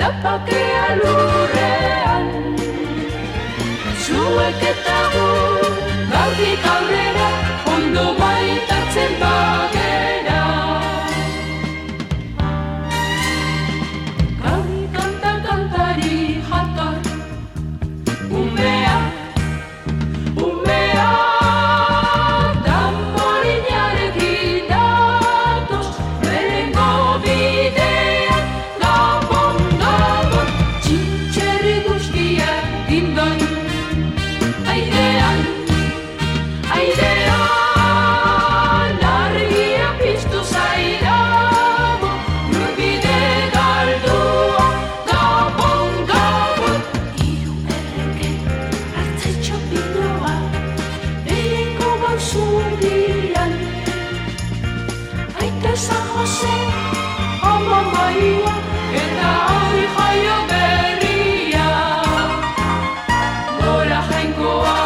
Dapakea lurrean zuek eta gu gaurtik aurrera ondo maitatzen bagera. Gauri kanta kantari jator umea damorinarekin datoz berengo bidean gabon gabon txintxerri guztiak dindon airean argia piztu zaidamo nurbide galdua gabon gabon hiru erreke hartzaitxo piloa berengo gauzurian aita San Jose ama Maria eta hori jaio berria gora jainkoa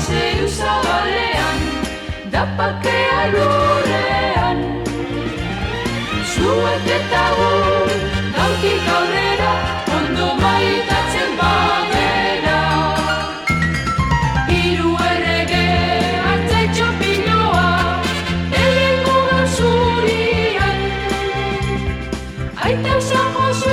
zeru zabalean dapakea lurrean zuek eta gu gaurtik aurrera ondo maitatzen bagera. Hiru errege hartzaitxo piloa berengo gauzurian aita San Jose